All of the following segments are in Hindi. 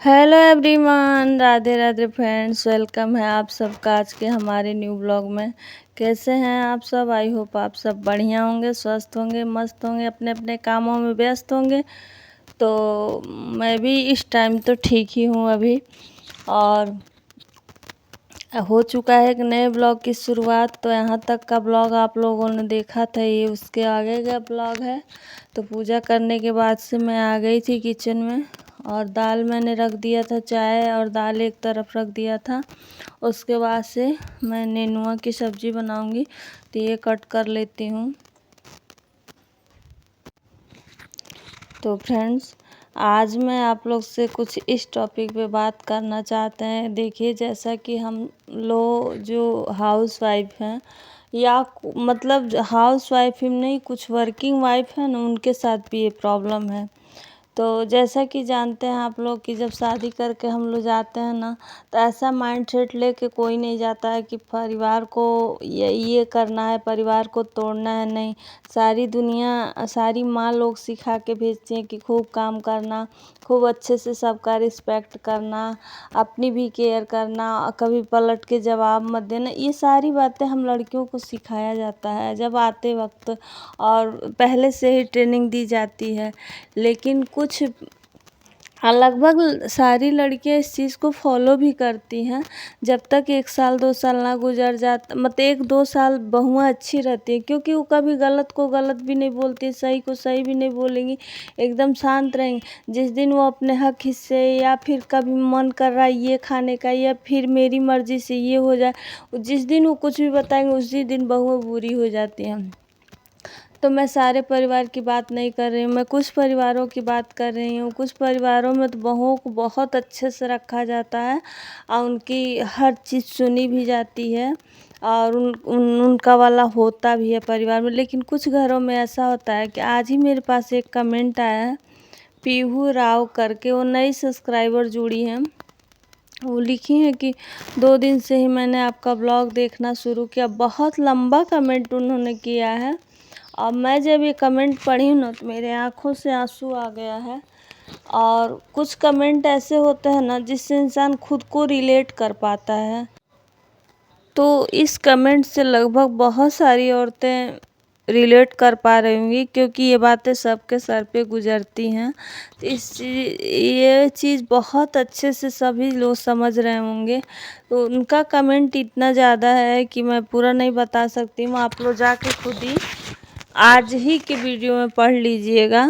Hello everyone, Radhe Radhe friends. Welcome है आप सबका आज के हमारे न्यू ब्लॉग में। कैसे हैं आप सब? आई होप आप सब बढ़िया होंगे, स्वस्थ होंगे, मस्त होंगे, अपने अपने कामों में व्यस्त होंगे। तो मैं भी इस टाइम तो ठीक ही हूँ अभी। और हो चुका है एक नए ब्लॉग की शुरुआत। तो यहाँ तक का ब्लॉग आप लोगों ने देखा था, ये उसके आगे का ब्लॉग है। तो पूजा करने के बाद से मैं आ गई थी किचन में, और दाल मैंने रख दिया था, चाय और दाल एक तरफ रख दिया था। उसके बाद से मैं नेनुआ की सब्ज़ी बनाऊंगी, तो ये कट कर लेती हूँ। तो फ्रेंड्स, आज मैं आप लोग से कुछ इस टॉपिक पे बात करना चाहते हैं। देखिए, जैसा कि हम लोग जो हाउस वाइफ हैं, या मतलब हाउस वाइफ ही नहीं, कुछ वर्किंग वाइफ है ना, उनके साथ भी ये प्रॉब्लम है। तो जैसा कि जानते हैं आप लोग कि जब शादी करके हम लोग जाते हैं ना, तो ऐसा माइंडसेट लेके कोई नहीं जाता है कि परिवार को ये करना है, परिवार को तोड़ना है। नहीं, सारी दुनिया, सारी माँ लोग सिखा के भेजती हैं कि खूब काम करना, खूब अच्छे से सबका रिस्पेक्ट करना, अपनी भी केयर करना, कभी पलट के जवाब मत देना। ये सारी बातें हम लड़कियों को सिखाया जाता है जब आते वक्त, और पहले से ही ट्रेनिंग दी जाती है। लेकिन कुछ लगभग सारी लड़कियां इस चीज़ को फॉलो भी करती हैं। जब तक 1 साल 2 साल ना गुजर जाता, मतलब 1 2 साल बहुआं अच्छी रहती है, क्योंकि वो कभी गलत को गलत भी नहीं बोलती, सही को सही भी नहीं बोलेंगी, एकदम शांत रहेंगी। जिस दिन वो अपने हक हिस्से, या फिर कभी मन कर रहा है ये खाने का, या फिर मेरी मर्जी से ये हो जाए, जिस दिन वो कुछ भी बताएंगे उसी दिन बहुएं बुरी हो जाती हैं। तो मैं सारे परिवार की बात नहीं कर रही हूँ, मैं कुछ परिवारों की बात कर रही हूँ। कुछ परिवारों में तो बहुओं को बहुत अच्छे से रखा जाता है, और उनकी हर चीज़ सुनी भी जाती है, और उनका वाला होता भी है परिवार में। लेकिन कुछ घरों में ऐसा होता है कि आज ही मेरे पास एक कमेंट आया है, पीहू राव करके, वो नई सब्सक्राइबर जुड़ी हैं। वो लिखी हैं कि 2 दिन से ही मैंने आपका ब्लॉग देखना शुरू किया। बहुत लंबा कमेंट उन्होंने किया है, और मैं जब ये कमेंट पढ़ी हूँ ना, तो मेरे आँखों से आंसू आ गया है। और कुछ कमेंट ऐसे होते हैं ना, जिससे इंसान खुद को रिलेट कर पाता है। तो इस कमेंट से लगभग बहुत सारी औरतें रिलेट कर पा रही होंगी, क्योंकि ये बातें सबके सर पे गुजरती हैं। तो ये चीज़ बहुत अच्छे से सभी लोग समझ रहे होंगे। तो उनका कमेंट इतना ज़्यादा है कि मैं पूरा नहीं बता सकती हूँ, आप लोग जाके खुद ही आज ही के वीडियो में पढ़ लीजिएगा।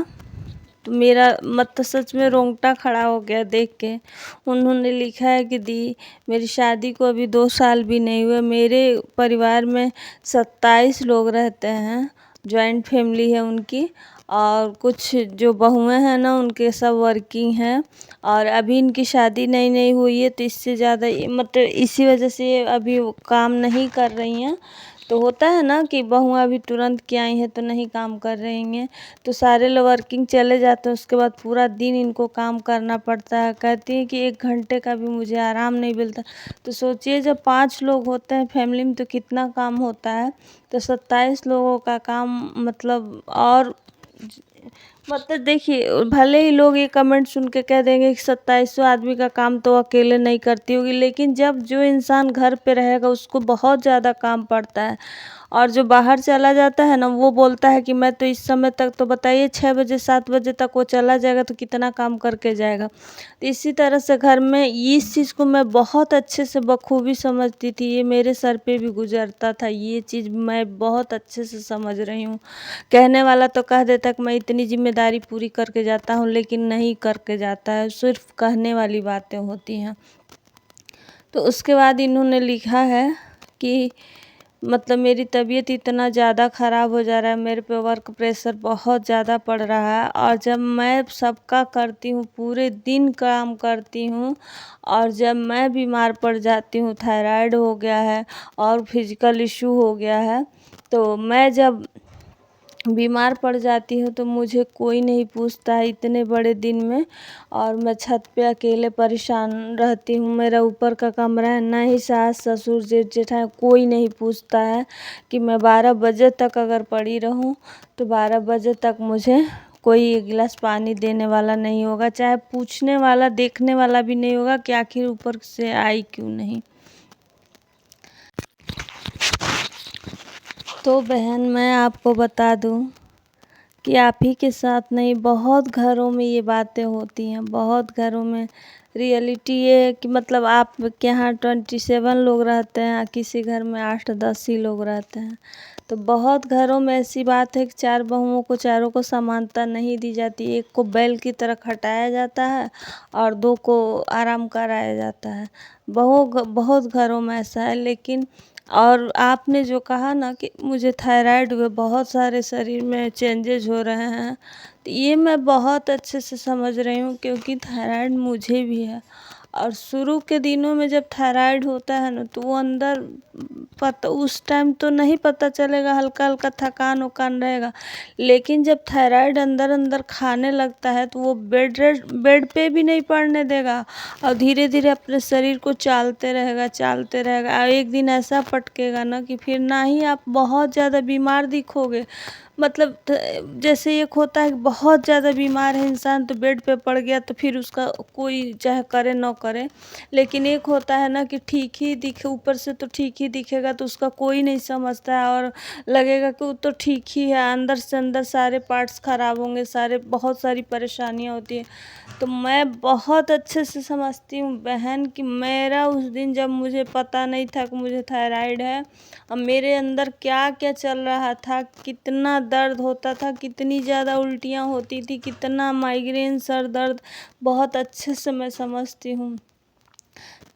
तो मेरा मतलब सच में रोंगटा खड़ा हो गया देख के। उन्होंने लिखा है कि दी, मेरी शादी को अभी 2 साल भी नहीं हुए, मेरे परिवार में 27 लोग रहते हैं, जॉइंट फैमिली है उनकी। और कुछ जो बहुएं हैं ना, उनके सब वर्किंग हैं, और अभी इनकी शादी नई नई हुई है, तो इससे ज़्यादा मतलब इसी वजह से ये अभी वो काम नहीं कर रही हैं। तो होता है ना कि बहुएं अभी तुरंत की आई हैं तो नहीं काम कर रही हैं, तो सारे लोग वर्किंग चले जाते हैं। उसके बाद पूरा दिन इनको काम करना पड़ता है। कहती हैं कि 1 घंटे का भी मुझे आराम नहीं मिलता। तो सोचिए, जब 5 लोग होते हैं फैमिली में तो कितना काम होता है। तो 27 लोगों का काम, मतलब, और मतलब देखिए, भले ही लोग ये कमेंट सुन के कह देंगे कि 27 आदमी का काम तो अकेले नहीं करती होगी, लेकिन जब जो इंसान घर पे रहेगा उसको बहुत ज़्यादा काम पड़ता है। और जो बाहर चला जाता है ना, वो बोलता है कि मैं तो इस समय तक, तो बताइए 6 बजे 7 बजे तक वो चला जाएगा तो कितना काम करके जाएगा। तो इसी तरह से घर में इस चीज़ को मैं बहुत अच्छे से बखूबी समझती थी, ये मेरे सर पे भी गुजरता था, ये चीज़ मैं बहुत अच्छे से समझ रही हूँ। कहने वाला तो कह देता कि मैं इतनी जिम्मेदारी पूरी करके जाता हूँ, लेकिन नहीं करके जाता है, सिर्फ कहने वाली बातें होती हैं। तो उसके बाद इन्होंने लिखा है कि मतलब मेरी तबीयत इतना ज़्यादा ख़राब हो जा रहा है, मेरे पे वर्क प्रेशर बहुत ज़्यादा पड़ रहा है, और जब मैं सबका करती हूँ, पूरे दिन काम करती हूँ, और जब मैं बीमार पड़ जाती हूँ, थायराइड हो गया है और फिजिकल इशू हो गया है, तो मैं जब बीमार पड़ जाती हूँ तो मुझे कोई नहीं पूछता है इतने बड़े दिन में। और मैं छत पे अकेले परेशान रहती हूँ। मेरा ऊपर का कमरा है, ना ही सास ससुर जेठ जेठानी कोई नहीं पूछता है कि मैं 12 बजे तक अगर पड़ी रहूँ तो 12 बजे तक मुझे कोई एक गिलास पानी देने वाला नहीं होगा, चाहे पूछने वाला देखने वाला भी नहीं होगा कि आखिर ऊपर से आई क्यों नहीं। तो बहन, मैं आपको बता दूं कि आप ही के साथ नहीं, बहुत घरों में ये बातें होती हैं। बहुत घरों में रियलिटी ये है कि मतलब आपके यहाँ 27 लोग रहते हैं, किसी घर में 8-10 ही लोग रहते हैं। तो बहुत घरों में ऐसी बात है कि 4 बहुओं को चारों को समानता नहीं दी जाती। एक को बैल की तरह खटाया जाता है और 2 को आराम कराया जाता है। बहुत घरों में ऐसा है। लेकिन और आपने जो कहा ना कि मुझे थायराइड हुए, बहुत सारे शरीर में चेंजेज हो रहे हैं, तो ये मैं बहुत अच्छे से समझ रही हूँ, क्योंकि थायराइड मुझे भी है। और शुरू के दिनों में जब थायराइड होता है ना, तो वो अंदर उस टाइम तो नहीं पता चलेगा, हल्का हल्का थकान वकान रहेगा। लेकिन जब थायराइड अंदर अंदर खाने लगता है, तो वो बेड पे भी नहीं पड़ने देगा और धीरे धीरे अपने शरीर को चालते रहेगा। और एक दिन ऐसा पटकेगा ना कि फिर ना ही आप बहुत ज़्यादा बीमार दिखोगे। मतलब जैसे एक होता है कि बहुत ज़्यादा बीमार है इंसान, तो बेड पे पड़ गया, तो फिर उसका कोई चाहे करे न करे। लेकिन एक होता है ना कि ठीक ही दिखे, ऊपर से तो ठीक ही दिखेगा, तो उसका कोई नहीं समझता है और लगेगा कि वो तो ठीक ही है, अंदर से अंदर सारे पार्ट्स खराब होंगे, बहुत सारी परेशानियाँ होती हैं। तो मैं बहुत अच्छे से समझती हूँ बहन कि मेरा उस दिन जब मुझे पता नहीं था कि मुझे थायराइड है, और मेरे अंदर क्या क्या चल रहा था, कितना दर्द होता था, कितनी ज़्यादा उल्टियाँ होती थी, कितना माइग्रेन, सर दर्द, बहुत अच्छे से मैं समझती हूँ।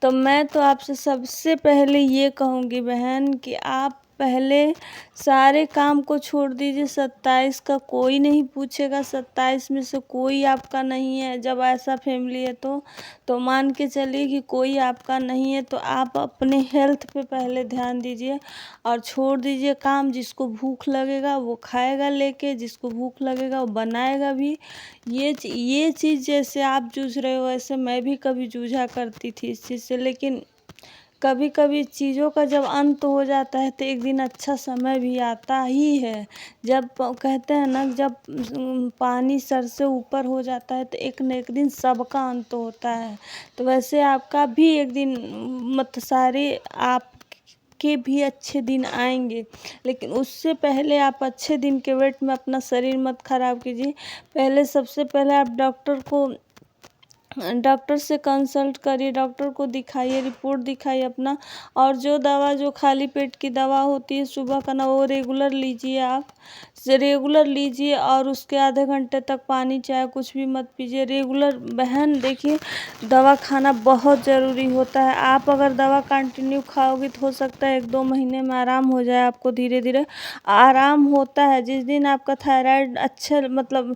तो मैं तो आपसे सबसे पहले ये कहूँगी बहन कि आप पहले सारे काम को छोड़ दीजिए। 27 का कोई नहीं पूछेगा, 27 में से कोई आपका नहीं है। जब ऐसा फैमिली है तो मान के चलिए कि कोई आपका नहीं है। तो आप अपने हेल्थ पे पहले ध्यान दीजिए और छोड़ दीजिए काम। जिसको भूख लगेगा वो खाएगा लेके, जिसको भूख लगेगा वो बनाएगा भी। ये चीज़ जैसे आप जूझ रहे हो, ऐसे मैं भी कभी जूझा करती थी इस चीज़ से। लेकिन कभी कभी चीज़ों का जब अंत हो जाता है, तो एक दिन अच्छा समय भी आता ही है। जब कहते हैं ना, जब पानी सर से ऊपर हो जाता है, तो एक न एक दिन सबका अंत होता है। तो वैसे आपका भी एक दिन मत सारे आप के भी अच्छे दिन आएंगे। लेकिन उससे पहले आप अच्छे दिन के वेट में अपना शरीर मत खराब कीजिए। पहले सबसे पहले आप डॉक्टर से कंसल्ट करिए, डॉक्टर को दिखाइए, रिपोर्ट दिखाइए अपना। और जो दवा, जो खाली पेट की दवा होती है सुबह का ना, वो रेगुलर लीजिए। आप रेगुलर लीजिए और उसके आधे घंटे तक पानी चाहे कुछ भी मत पीजिए। रेगुलर बहन देखिए, दवा खाना बहुत ज़रूरी होता है। आप अगर दवा कंटिन्यू खाओगी तो हो सकता है 1-2 महीने में आराम हो जाए आपको। धीरे धीरे आराम होता है। जिस दिन आपका थायराइड अच्छे मतलब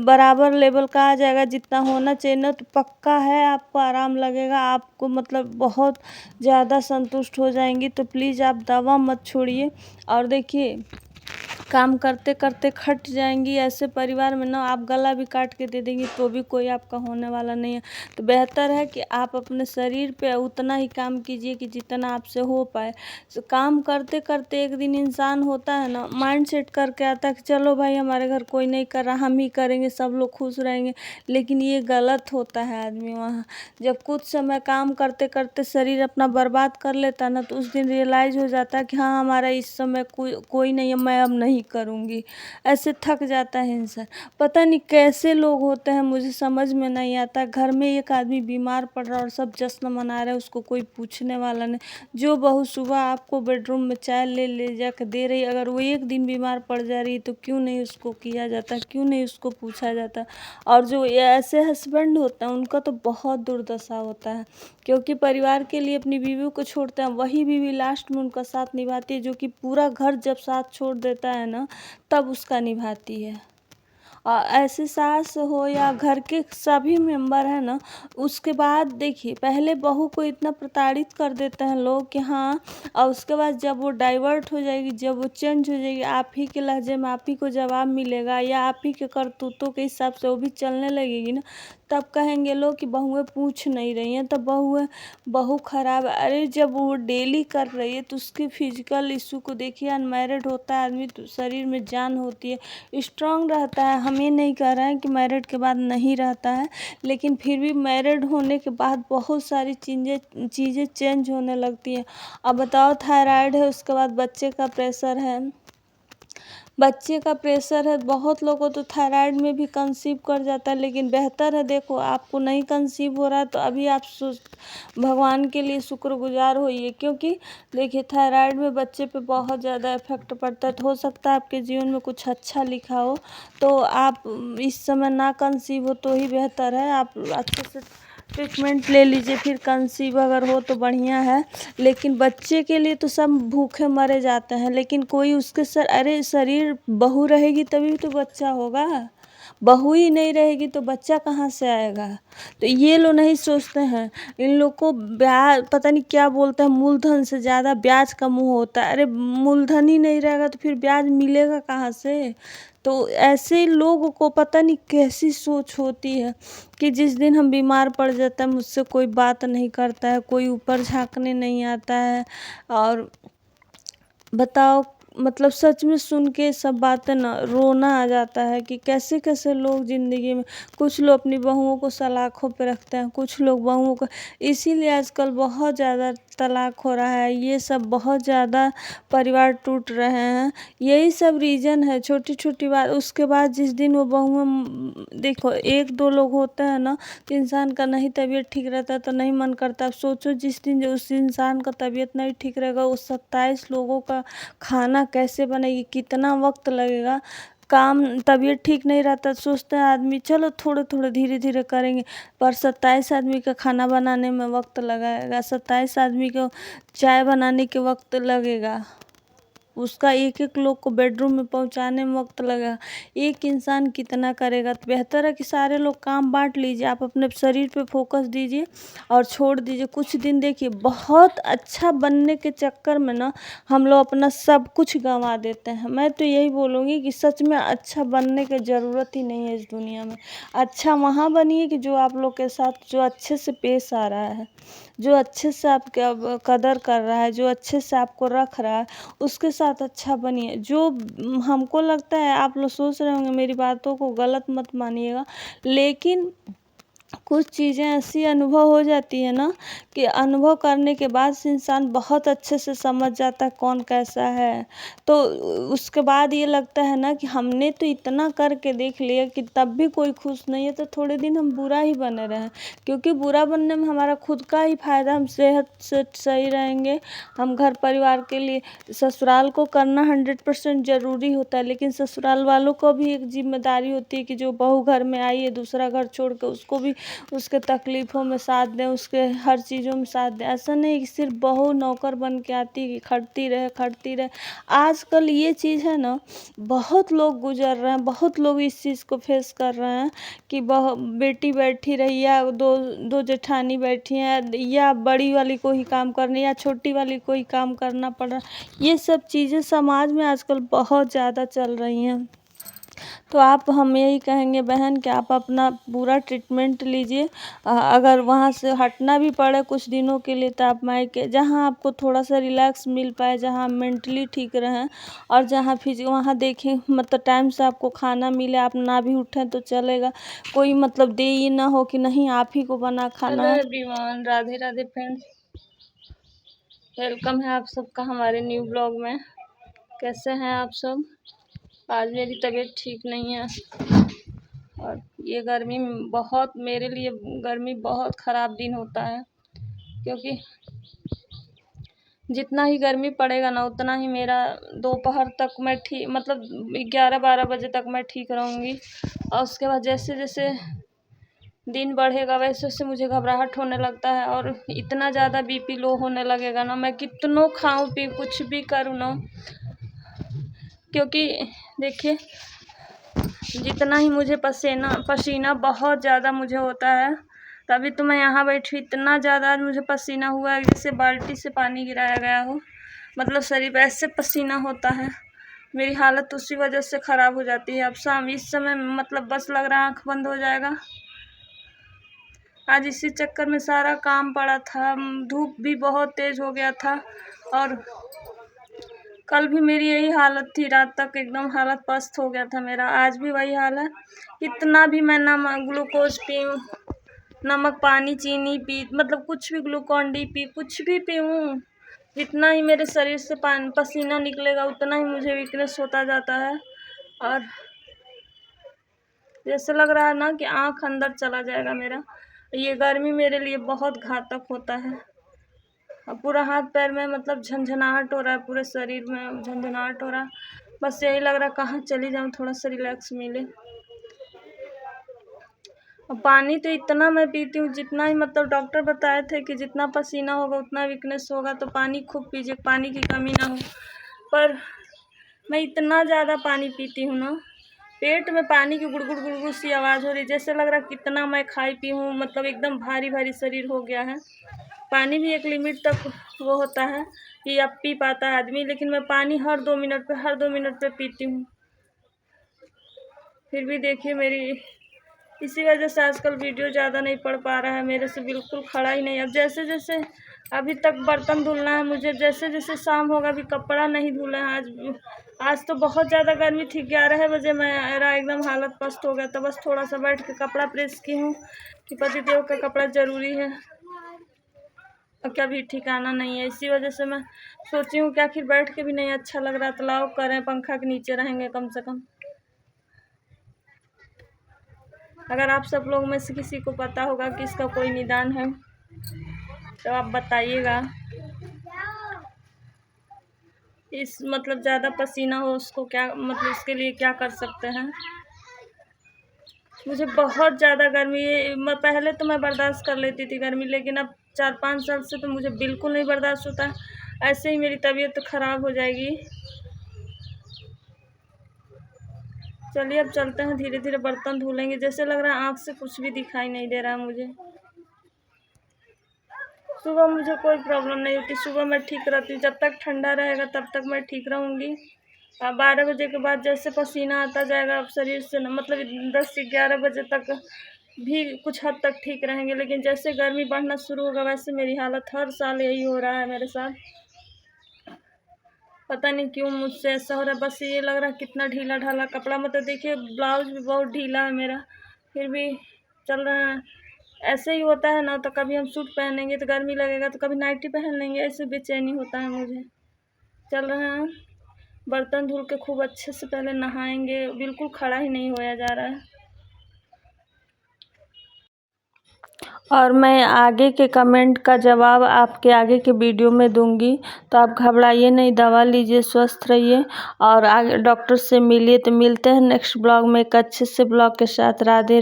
बराबर लेवल का आ जाएगा, जितना होना चाहिए ना, तो पक्का है आपको आराम लगेगा। आपको मतलब बहुत ज़्यादा संतुष्ट हो जाएंगी। तो प्लीज़ आप दवा मत छोड़िए। और देखिए, काम करते करते खट जाएंगी। ऐसे परिवार में ना आप गला भी काट के दे देंगी तो भी कोई आपका होने वाला नहीं है। तो बेहतर है कि आप अपने शरीर पे उतना ही काम कीजिए कि जितना आपसे हो पाए। तो काम करते करते एक दिन इंसान होता है ना, माइंड सेट करके आता है कि चलो भाई, हमारे घर कोई नहीं कर रहा, हम ही करेंगे, सब लोग खुश रहेंगे। लेकिन ये गलत होता है। आदमी वहाँ जब कुछ समय काम करते करते शरीर अपना बर्बाद कर लेता है ना, तो उस दिन रियलाइज़ हो जाता है कि हाँ, हमारा इस समय कोई नहीं है, मैं अब नहीं करूँगी। ऐसे थक जाता है इंसान। पता नहीं कैसे लोग होते हैं, मुझे समझ में नहीं आता। घर में एक आदमी बीमार पड़ रहा और सब जश्न मना रहे हैं, उसको कोई पूछने वाला नहीं। जो बहू सुबह आपको बेडरूम में चाय ले ले जाकर दे रही, अगर वो एक दिन बीमार पड़ जा रही है, तो क्यों नहीं उसको किया जाता, क्यों नहीं उसको पूछा जाता। और जो ये ऐसे हस्बैंड होते हैं, उनका तो बहुत दुर्दशा होता है, क्योंकि परिवार के लिए अपनी बीवी को छोड़ते हैं। वही बीवी लास्ट में उनका साथ निभाती है, जो कि पूरा घर जब साथ छोड़ देता है ना, तब उसका निभाती है। और ऐसे सास हो या घर के सभी मेंबर हैं ना, उसके बाद देखिए, पहले बहू को इतना प्रताड़ित कर देते हैं लोग कि हाँ, और उसके बाद जब वो डाइवर्ट हो जाएगी, जब वो चेंज हो जाएगी, आप ही के लहजे में आप ही को जवाब मिलेगा, या आप ही के करतूतों के हिसाब से वो भी चलने लगेगी ना, तब कहेंगे लोग कि बहुएं पूछ नहीं रही हैं, तब बहू खराब है। अरे जब वो डेली कर रही है तो उसके फिजिकल इशू को देखिए। अनमैरिड होता है आदमी तो शरीर में जान होती है, स्ट्रांग रहता है। हम ये नहीं कह रहे हैं कि मैरिड के बाद नहीं रहता है, लेकिन फिर भी मैरिड होने के बाद बहुत सारी चीज़ें चेंज होने लगती हैं। अब बताओ, थायराइड है, उसके बाद बच्चे का प्रेशर है, बहुत लोगों को तो थायराइड में भी कंसीव कर जाता है। लेकिन बेहतर है, देखो आपको नहीं कंसीव हो रहा है तो अभी आप भगवान के लिए शुक्रगुजार होइए, क्योंकि देखिए थायराइड में बच्चे पे बहुत ज़्यादा इफेक्ट पड़ता है। तो हो सकता है आपके जीवन में कुछ अच्छा लिखा हो, तो आप इस समय ना कंसीव हो तो ही बेहतर है। आप अच्छे से ट्रीटमेंट ले लीजिए, फिर कंसीव अगर हो तो बढ़िया है। लेकिन बच्चे के लिए तो सब भूखे मरे जाते हैं, लेकिन कोई उसके अरे शरीर बहू रहेगी तभी तो बच्चा होगा, बहू ही नहीं रहेगी तो बच्चा कहाँ से आएगा। तो ये लोग नहीं सोचते हैं। इन लोग को ब्याज पता नहीं क्या बोलते हैं, मूलधन से ज़्यादा ब्याज का मुँह होता है। अरे मूलधन ही नहीं रहेगा तो फिर ब्याज मिलेगा कहाँ से। तो ऐसे लोगों को पता नहीं कैसी सोच होती है कि जिस दिन हम बीमार पड़ जाते हैं मुझसे कोई बात नहीं करता है, कोई ऊपर झाँकने नहीं आता है। और बताओ, मतलब सच में सुन के सब बातें ना रोना आ जाता है कि कैसे कैसे लोग ज़िंदगी में, कुछ लोग अपनी बहुओं को सलाखों पे रखते हैं, कुछ लोग बहुओं को, इसीलिए आजकल बहुत ज़्यादा तलाक हो रहा है। ये सब बहुत ज़्यादा परिवार टूट रहे हैं, यही सब रीज़न है, छोटी छोटी बात। उसके बाद जिस दिन वो बहुएं, देखो एक दो लोग होते हैं ना, तो इंसान का नहीं तबीयत ठीक रहता है तो नहीं मन करता। अब सोचो जिस दिन जो उस इंसान का तबीयत नहीं ठीक रहेगा, वो 27 लोगों का खाना कैसे बनेगी, कितना वक्त लगेगा। काम तबीयत ठीक नहीं रहता, सोचते हैं आदमी चलो थोड़े थोड़े धीरे धीरे करेंगे, पर 27 आदमी का खाना बनाने में वक्त लगाएगा, 27 आदमी को चाय बनाने के वक्त लगेगा, उसका एक एक लोग को बेडरूम में पहुंचाने में वक्त लगा। एक इंसान कितना करेगा। तो बेहतर है कि सारे लोग काम बांट लीजिए, आप अपने शरीर पे फोकस दीजिए और छोड़ दीजिए कुछ दिन। देखिए बहुत अच्छा बनने के चक्कर में ना हम लोग अपना सब कुछ गंवा देते हैं। मैं तो यही बोलूँगी कि सच में अच्छा बनने की ज़रूरत ही नहीं है इस दुनिया में। अच्छा वहाँ बनिए कि जो आप लोग के साथ जो अच्छे से पेश आ रहा है, जो अच्छे से आपके कदर कर रहा है, जो अच्छे से आपको रख रहा है, उसके साथ अच्छा बनिए। जो हमको लगता है, आप लोग सोच रहे होंगे मेरी बातों को गलत मत मानिएगा, लेकिन कुछ चीज़ें ऐसी अनुभव हो जाती है ना कि अनुभव करने के बाद से इंसान बहुत अच्छे से समझ जाता है कौन कैसा है। तो उसके बाद ये लगता है ना कि हमने तो इतना करके देख लिया कि तब भी कोई खुश नहीं है, तो थोड़े दिन हम बुरा ही बने रहें, क्योंकि बुरा बनने में हमारा खुद का ही फायदा। हम सेहत से सही रहेंगे, हम घर परिवार के लिए, ससुराल को करना 100% ज़रूरी होता है, लेकिन ससुराल वालों को भी एक जिम्मेदारी होती है कि जो बहू घर में आई है दूसरा घर छोड़ के, उसको भी उसके तकलीफ़ों में साथ दें, उसके हर चीज़ों में साथ दें। ऐसा नहीं कि सिर्फ बहू नौकर बन के आती है कि खटती रहे। आजकल ये चीज़ है ना, बहुत लोग गुजर रहे हैं, बहुत लोग इस चीज़ को फेस कर रहे हैं कि बेटी बैठी रही या दो जेठानी बैठी हैं, या बड़ी वाली को ही काम करना या छोटी वाली को ही काम करना पड़ रहा। ये सब चीज़ें समाज में आजकल बहुत ज़्यादा चल रही हैं। तो हम यही कहेंगे बहन कि आप अपना पूरा ट्रीटमेंट लीजिए। अगर वहाँ से हटना भी पड़े कुछ दिनों के लिए तो आप मायके, जहाँ आपको थोड़ा सा रिलैक्स मिल पाए, जहाँ मेंटली ठीक रहें, और जहाँ वहाँ देखें मतलब टाइम से आपको खाना मिले, आप ना भी उठें तो चलेगा, कोई मतलब दे ही ना हो कि नहीं आप ही को बना खाना है। Everyone, Radhe Radhe friends, welcome है आप सबका हमारे न्यू ब्लॉग में। कैसे हैं आप सब? आज मेरी तबीयत ठीक नहीं है, और ये गर्मी बहुत, मेरे लिए गर्मी बहुत ख़राब दिन होता है, क्योंकि जितना ही गर्मी पड़ेगा ना उतना ही मेरा दोपहर तक मैं ठीक, मतलब 11-12 बजे तक मैं ठीक रहूँगी, और उसके बाद जैसे जैसे दिन बढ़ेगा वैसे वैसे मुझे घबराहट होने लगता है, और इतना ज़्यादा बीपी लो होने लगेगा ना, मैं कितनों खाऊं पी कुछ भी करूँ ना, क्योंकि देखिए जितना ही मुझे पसीना बहुत ज़्यादा मुझे होता है, तभी तो मैं यहाँ बैठी, इतना ज़्यादा मुझे पसीना हुआ है जैसे बाल्टी से पानी गिराया गया हो, मतलब शरीर पे ऐसे पसीना होता है, मेरी हालत उसी वजह से ख़राब हो जाती है। अब शाम इस समय मतलब बस लग रहा है आँख बंद हो जाएगा, आज इसी चक्कर में सारा काम पड़ा था। धूप भी बहुत तेज़ हो गया था और कल भी मेरी यही हालत थी, रात तक एकदम हालत पस्त हो गया था मेरा। आज भी वही हाल है। इतना भी मैं नमक ग्लूकोज पीऊँ, नमक पानी चीनी पी, मतलब कुछ भी ग्लूकॉन डी पी, कुछ भी पीऊँ, जितना ही मेरे शरीर से पसीना निकलेगा उतना ही मुझे वीकनेस होता जाता है। और जैसे लग रहा है ना कि आँख अंदर चला जाएगा मेरा। ये गर्मी मेरे लिए बहुत घातक होता है। अब पूरा हाथ पैर में मतलब झंझनाहट हो रहा है, पूरे शरीर में झंझनाहट हो रहा है। बस यही लग रहा है कहाँ चली जाऊँ, थोड़ा सा रिलैक्स मिले। और पानी तो इतना मैं पीती हूँ, जितना ही मतलब डॉक्टर बताए थे कि जितना पसीना होगा उतना वीकनेस होगा, तो पानी खूब पीजिए, पानी की कमी ना हो। पर मैं इतना ज़्यादा पानी पीती हूँ ना, पेट में पानी की गुड़गुड़ गुड़गुड़ सी आवाज़ हो रही, जैसे लग रहा कितना मैं खाई पी हूँ, मतलब एकदम भारी भारी शरीर हो गया है। पानी भी एक लिमिट तक वो होता है कि अब पी पाता है आदमी, लेकिन मैं पानी हर 2 मिनट पे पीती हूँ। फिर भी देखिए मेरी इसी वजह से आजकल वीडियो ज़्यादा नहीं पड़ पा रहा है, मेरे से बिल्कुल खड़ा ही नहीं। अब जैसे जैसे अभी तक बर्तन धुलना है मुझे, जैसे जैसे शाम होगा, अभी कपड़ा नहीं धुला है। आज तो बहुत ज़्यादा गर्मी थी, 11 बजे मेरा एकदम हालत पस्त हो गया था। बस थोड़ा सा बैठ के कपड़ा प्रेस की हूँ कि पतिदेव का कपड़ा ज़रूरी है और कभी ठिकाना नहीं है। इसी वजह से मैं सोची हूँ कि आखिर बैठ के भी नहीं अच्छा लग रहा, तो लाओ करें, पंखा के नीचे रहेंगे कम से कम। अगर आप सब लोग में से किसी को पता होगा कि इसका कोई निदान है तो आप बताइएगा। इस मतलब ज़्यादा पसीना हो उसको क्या, मतलब उसके लिए क्या कर सकते हैं। मुझे बहुत ज़्यादा गर्मी है। पहले तो मैं बर्दाश्त कर लेती थी गर्मी, लेकिन अब 4-5 साल से तो मुझे बिल्कुल नहीं बर्दाश्त होता। ऐसे ही मेरी तबीयत तो ख़राब हो जाएगी। चलिए अब चलते हैं, धीरे धीरे बर्तन धुलेंगे। जैसे लग रहा है आँख से कुछ भी दिखाई नहीं दे रहा है मुझे। सुबह मुझे कोई प्रॉब्लम नहीं होती, सुबह मैं ठीक रहती हूँ। जब तक ठंडा रहेगा तब तक मैं ठीक रहूँगी। 12 बजे के बाद जैसे पसीना आता जाएगा अब शरीर से ना, मतलब 10 से 11 बजे तक भी कुछ हद तक ठीक रहेंगे। लेकिन जैसे गर्मी बढ़ना शुरू होगा वैसे मेरी हालत, हर साल यही हो रहा है मेरे साथ। पता नहीं क्यों मुझसे ऐसा हो रहा है। बस ये लग रहा है कितना ढीला ढाला कपड़ा, मतलब देखिए ब्लाउज भी बहुत ढीला है मेरा, फिर भी चल रहा है। ऐसे ही होता है ना, तो कभी हम सूट पहनेंगे तो गर्मी लगेगा, तो कभी नाइटी पहन लेंगे, ऐसे बेचैनी होता है मुझे। चल रहे हैं, बर्तन धुल के खूब अच्छे से पहले नहाएंगे। बिल्कुल खड़ा ही नहीं होया जा रहा है। और मैं आगे के कमेंट का जवाब आपके आगे के वीडियो में दूंगी, तो आप घबराइए नहीं, दवा लीजिए, स्वस्थ रहिए और आगे डॉक्टर से मिलिए। तो मिलते हैं नेक्स्ट ब्लॉग में एक अच्छे से ब्लॉग के साथ। राधे।